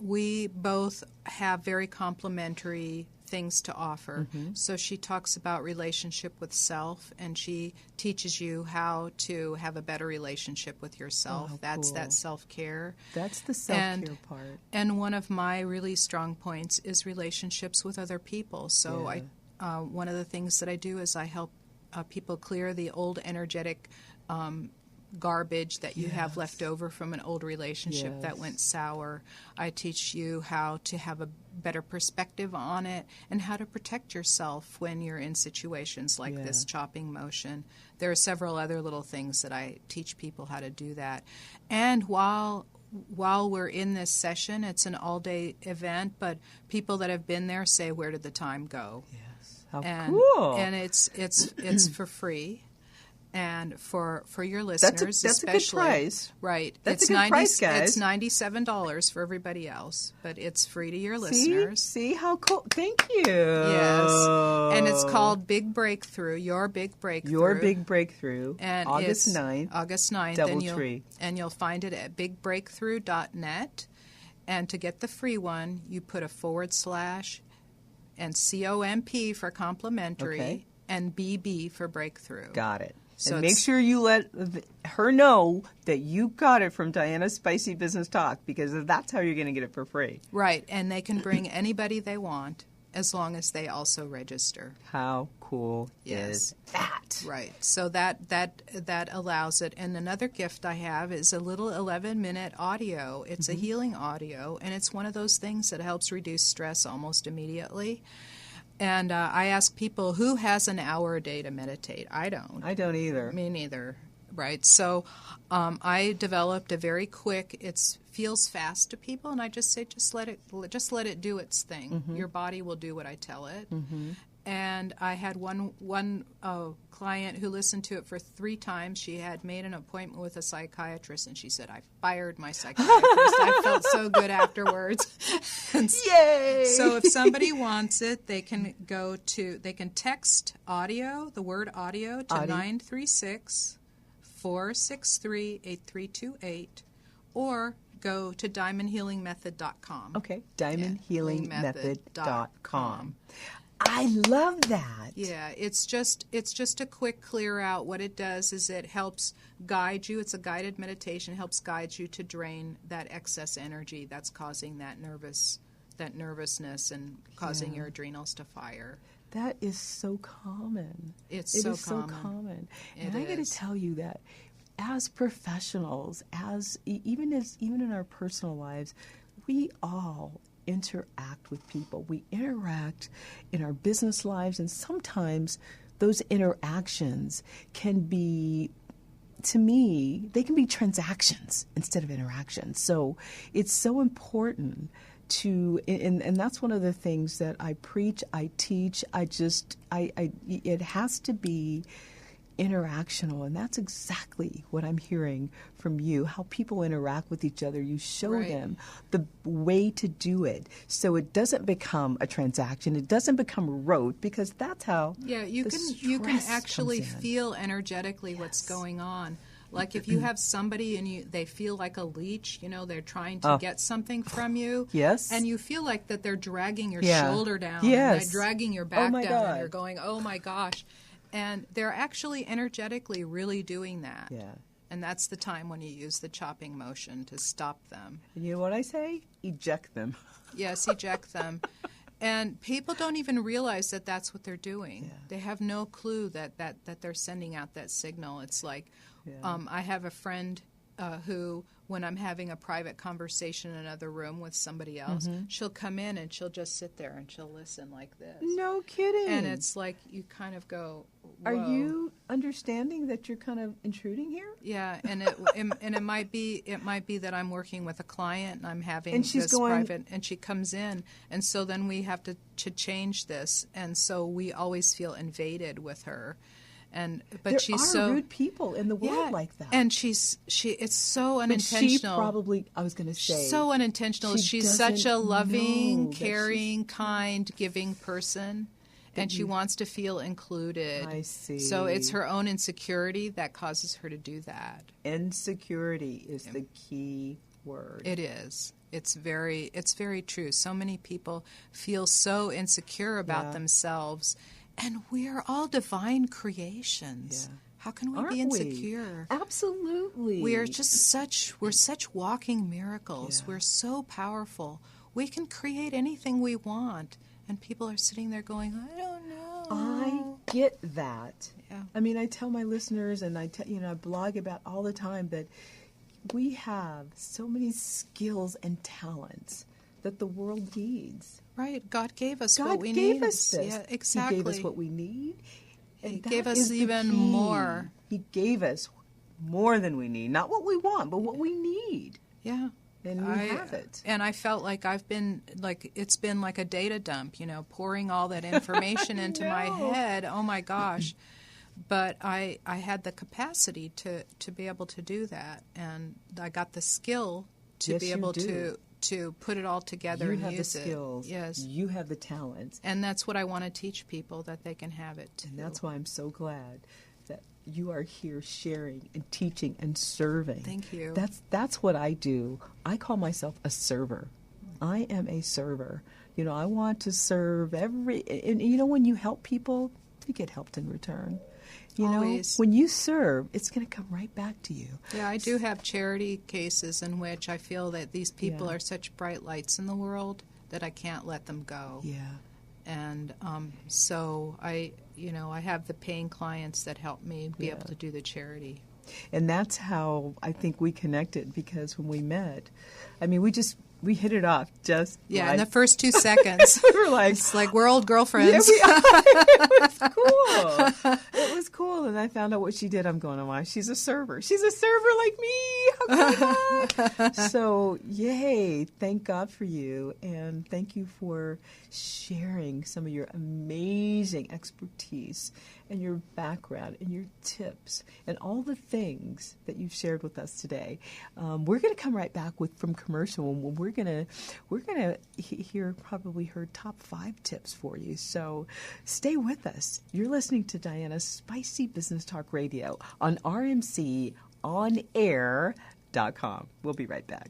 we both have very complementary things to offer. So she talks about relationship with self, and she teaches you how to have a better relationship with yourself. That's that self-care. That's the self-care part. And one of my really strong points is relationships with other people. So one of the things that I do is I help people clear the old energetic garbage that you have left over from an old relationship that Yes. went sour. I teach you how to have a better perspective on it and how to protect yourself when you're in situations like this chopping motion. There are several other little things that I teach people how to do that. And while we're in this session, it's an all-day event, but people that have been there say, "Where did the time go?" Yes. How And, cool. and it's for free. And for your listeners, that's a good especially, price. right? That's it's a good price, guys. It's $97 for everybody else, but it's free to your listeners. See how cool. Thank you. Yes, and it's called Big Breakthrough. Your Big Breakthrough. Your Big Breakthrough. And August it's 9th. August 9th. Doubletree. And you'll find it at bigbreakthrough.net. And to get the free one, you put a / and COMP for complimentary, Okay. and BB for breakthrough. Got it. So and make it's- sure you let her know that you got it from Diana's Spicy Business Talk, because that's how you're going to get it for free. Right, and they can bring anybody they want as long as they also register. How cool Yes. is that? Right, so that allows it. And another gift I have is a little 11-minute audio. It's a healing audio, and it's one of those things that helps reduce stress almost immediately. And I ask people, who has an hour a day to meditate? I don't. I don't either. Me neither. Right. So I developed a very quick. It feels fast to people, and I just say, just let it do its thing. Your body will do what I tell it. And I had one client who listened to it for 3 times. She had made an appointment with a psychiatrist, and she said, "I fired my psychiatrist. I felt so good afterwards." Yay! So if somebody wants it, they can text audio, the word audio, to 936-463-8328, or go to diamondhealingmethod.com. Okay, diamondhealingmethod.com. I love that. Yeah, it's just a quick clear out. What it does is it helps guide you. It's a guided meditation. It helps guide you to drain that excess energy that's causing that nervousness and causing your adrenals to fire. That is so common. It It's is so so common. common. It And I got to is. tell you that as professionals, even in our personal lives, we all interact with people. We interact in our business lives, and sometimes those interactions can be, to me, they can be transactions instead of interactions. So it's so important to, and that's one of the things that I preach, I teach, it has to be interactional, and that's exactly what I'm hearing from you, how people interact with each other. You show Right. them the way to do it so it doesn't become a transaction, it doesn't become rote, because that's how Yeah, you the can stress actually comes in. feel energetically what's going on. Like if you have somebody and they feel like a leech, they're trying to get something from you. Yes. And you feel like that they're dragging your Yeah. shoulder down. Yes. And they're dragging your back my down, God. and you're going, "Oh my gosh." And they're actually energetically really doing that. Yeah. And that's the time when you use the chopping motion to stop them. And you know what I say? Eject them. Yes, eject them. And people don't even realize that that's what they're doing. Yeah. They have no clue that they're sending out that signal. It's like, I have a friend who, when I'm having a private conversation in another room with somebody else, she'll come in and she'll just sit there and she'll listen like this. No kidding. And it's like you kind of go, Are "Whoa." you understanding that you're kind of intruding here? Yeah, and it might be that I'm working with a client and I'm having And she's this going- private, and she comes in, and so then we have to change this, and so we always feel invaded with her, but there she's are so rude people in the world like that. and it's so but unintentional. she probably, I was going to say, so unintentional. she She's such a doesn't loving, know that caring, kind, giving person. And she wants to feel included. I see. So it's her own insecurity that causes her to do that. Insecurity is the key word. It is. It's very true. So many people feel so insecure about Yeah. themselves, and we are all divine creations. Yeah. How can we Aren't be insecure? Absolutely. We're such walking miracles. Yeah. We're so powerful. We can create anything we want. And people are sitting there going, "I don't know." get that. Yeah. I mean, I tell my listeners, and I blog about all the time that we have so many skills and talents that the world needs. Right. God gave us God what we gave need. us this. Yeah, exactly. He gave us what we need. He That gave us is the even key. more. He gave us more than we need. Not what we want, but what we need. Yeah. And we have it. And I felt like it's been like a data dump, pouring all that information into my head. Oh my gosh. But I had the capacity to be able to do that, and I got the skill to Yes, be you able do. to put it all together and You have use the skills. it. Yes. You have the talents. And that's what I want to teach people, that they can have it too. And that's why I'm so glad that you are here sharing and teaching and serving. Thank you. That's what I do. I call myself a server. I am a server. I want to serve and when you help people, you get helped in return. Always. When you serve, it's going to come right back to you. Yeah, I do have charity cases in which I feel that these people Yeah. are such bright lights in the world that I can't let them go. Yeah. And so I have the paying clients that help me be able to do the charity. And that's how I think we connected, because when we met, I mean, we hit it off just in the first 2 seconds. we were like, It's like we're old girlfriends. Yeah, it was cool. It was cool. And I found out what she did. I'm going, oh my, she's a server. She's a server like me. How come? So, yay. Thank God for you. And thank you for sharing some of your amazing expertise and your background and your tips and all the things that you've shared with us today. We're going to come right back from commercial, and we're going to hear probably her top 5 tips for you. So stay with us. You're listening to Diana's Spicy Business Talk Radio on RMConair.com. We'll be right back.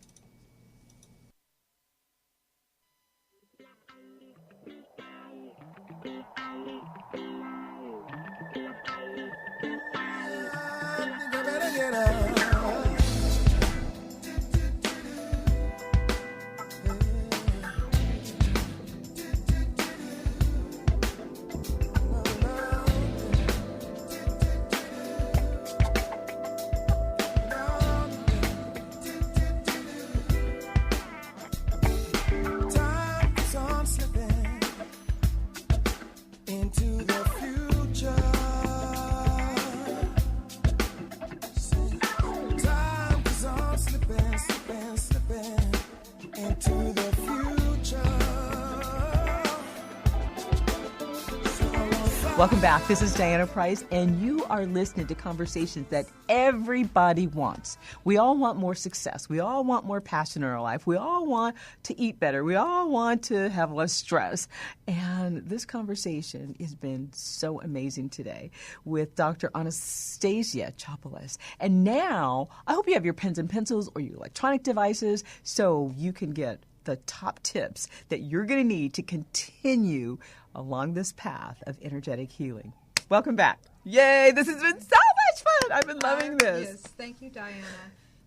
Welcome back. This is Diana Price, and you are listening to conversations that everybody wants. We all want more success. We all want more passion in our life. We all want to eat better. We all want to have less stress. And this conversation has been so amazing today with Dr. Anastasia Chopelas. And now, I hope you have your pens and pencils or your electronic devices so you can get the top tips that you're going to need to continue along this path of energetic healing. Welcome back. Yay, this has been so much fun. I've been loving this. Yes, thank you, Diana.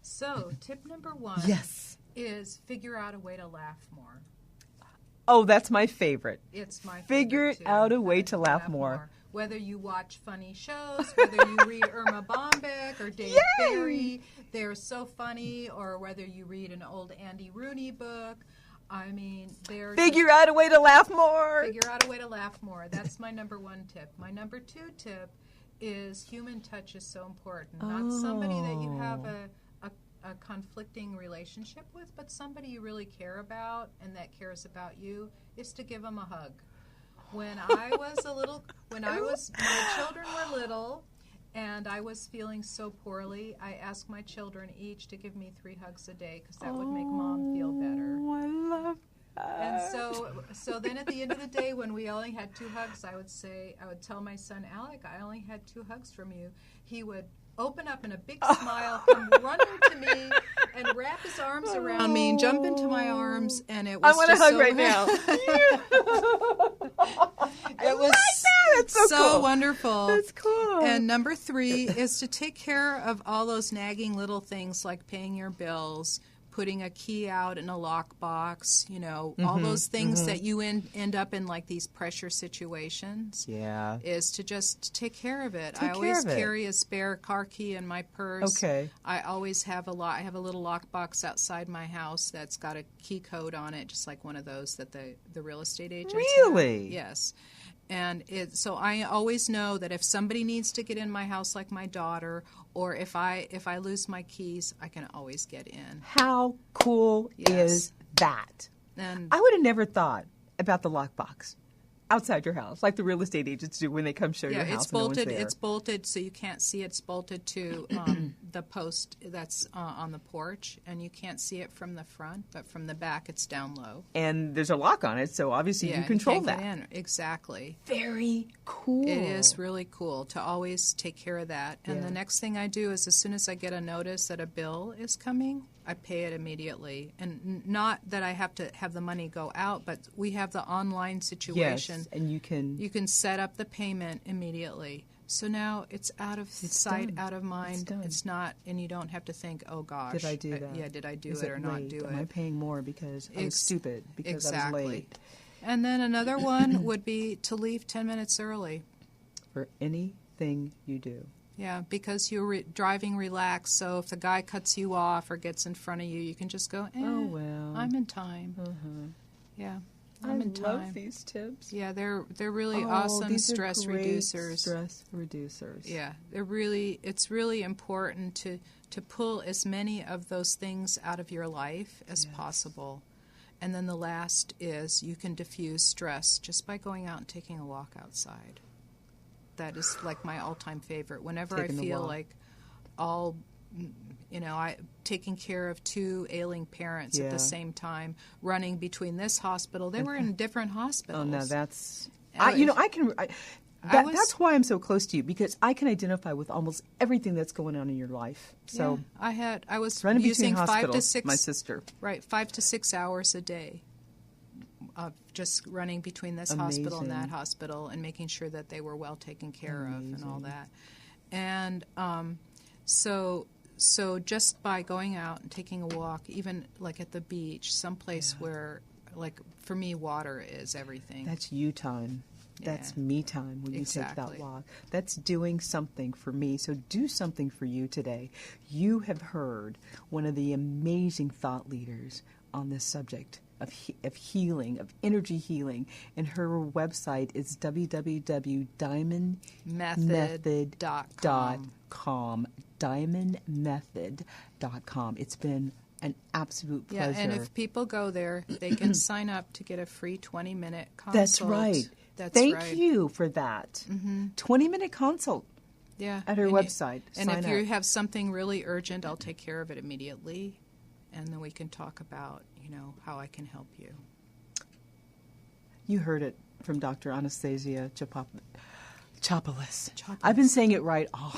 So, tip number 1 is figure out a way to laugh more. Oh, that's my favorite. It's my favorite, Figure too. out a way to laugh more. Whether you watch funny shows, whether you read Irma Bombeck or Dave Barry, they're so funny, or whether you read an old Andy Rooney book. I mean, they're Figure out a way to laugh more. Figure out a way to laugh more. That's my number 1 tip. My number 2 tip is human touch is so important. Not somebody that you have a conflicting relationship with, but somebody you really care about and that cares about you, is to give them a hug. When I was my children were little and I was feeling so poorly, I asked my children each to give me 3 hugs a day because that would make Mom feel better. Oh, I love that. And so then at the end of the day, when we only had 2 hugs, I would tell my son, Alec, I only had 2 hugs from you. He would open up in a big smile, come running to me, and wrap his arms around me and jump into my arms, and it was I want to hug right now. It was That's so cool. wonderful. That's cool. And number 3 is to take care of all those nagging little things like paying your bills, putting a key out in a lockbox, all those things that you end up in like these pressure situations. Yeah. Is to just take care of it. Take I care always of it. carry a spare car key in my purse. Okay. I always have I have a little lockbox outside my house that's got a key code on it, just like one of those that the real estate agents Really? have. Yes. And so I always know that if somebody needs to get in my house, like my daughter, or if I lose my keys, I can always get in. How cool is that? And I would have never thought about the lockbox outside your house, like the real estate agents do when they come show your house. It's bolted. And no one's there. It's bolted, so you can't see. It's bolted to the post that's on the porch, and you can't see it from the front, but from the back, it's down low. And there's a lock on it, so obviously you control can't that. Get in. Exactly. Very cool. It is really cool to always take care of that. And the next thing I do is, as soon as I get a notice that a bill is coming, I pay it immediately. And not that I have to have the money go out, but we have the online situation. Yes, and you can set up the payment immediately. So now it's out of sight, out of mind. It's not, and you don't have to think, oh gosh. Did I do that? Did I do Is it or not do it? Am I paying more because I was stupid, because exactly. I was late? And then another one would be to leave 10 minutes early. For anything you do. Yeah, because you're driving relaxed, so if the guy cuts you off or gets in front of you, you can just go, oh, well. I'm in time. Yeah, I'm in time. I love these tips. Yeah, they're really awesome these stress are great reducers. Stress reducers. Yeah, it's really important to pull as many of those things out of your life as possible. And then the last is you can diffuse stress just by going out and taking a walk outside. That is like my all-time favorite. Whenever I feel like taking care of two ailing parents at the same time, running between this hospital. They were in different hospitals. Oh, no, that's... That's why I'm so close to you, because I can identify with almost everything that's going on in your life. So I was running using between 5 to 6. My sister. Right, 5 to 6 hours a day of just running between this hospital and that hospital and making sure that they were well taken care of and all that. And so just by going out and taking a walk, even like at the beach, someplace where, like for me, water is everything. That's you time. That's me time when you take that walk. That's doing something for me. So do something for you today. You have heard one of the amazing thought leaders on this subject of healing, of energy healing. And her website is www.diamondmethod.com. Diamondmethod.com. It's been an absolute pleasure. Yeah, and if people go there, they can sign up to get a free 20-minute consult. That's right. Thank you for that. 20-minute consult. Yeah. At her website. And if you have something really urgent, I'll take care of it immediately, and then we can talk about, how I can help you. You heard it from Dr. Anastasia Chopelas. I've been saying it right all.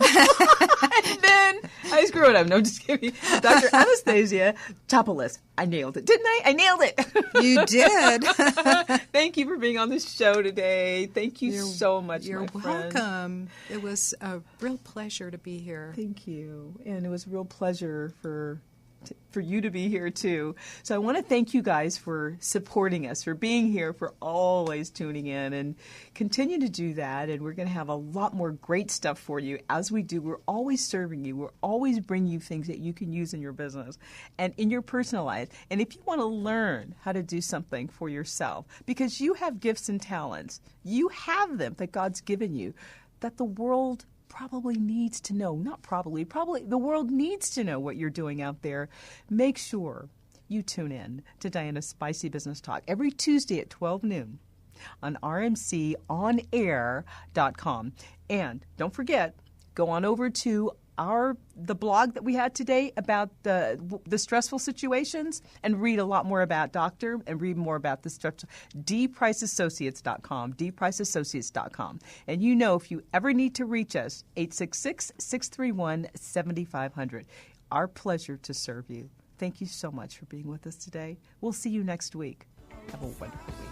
And then I screw it up. No, just kidding. Dr. Anastasia Chopelas. I nailed it. Didn't I? I nailed it. You did. Thank you for being on the show today. Thank you so much, You're my friend. welcome. It was a real pleasure to be here. Thank you. And it was a real pleasure for you to be here too. So I want to thank you guys for supporting us, for being here, for always tuning in, and continue to do that. And we're going to have a lot more great stuff for you as we do. We're always serving you. We're always bringing you things that you can use in your business and in your personal life. And if you want to learn how to do something for yourself, because you have gifts and talents, you have them that God's given you, that the world probably needs to know, probably the world needs to know what you're doing out there. Make sure you tune in to Diana's Spicy Business Talk every Tuesday at 12 noon on RMConair.com. And don't forget, go on over to the blog that we had today about the stressful situations and read a lot more about Doctor and read more about the stress. dpriceassociates.com. And if you ever need to reach us, 866-631-7500. Our pleasure to serve you. Thank you so much for being with us today. We'll see you next week. Have a wonderful week.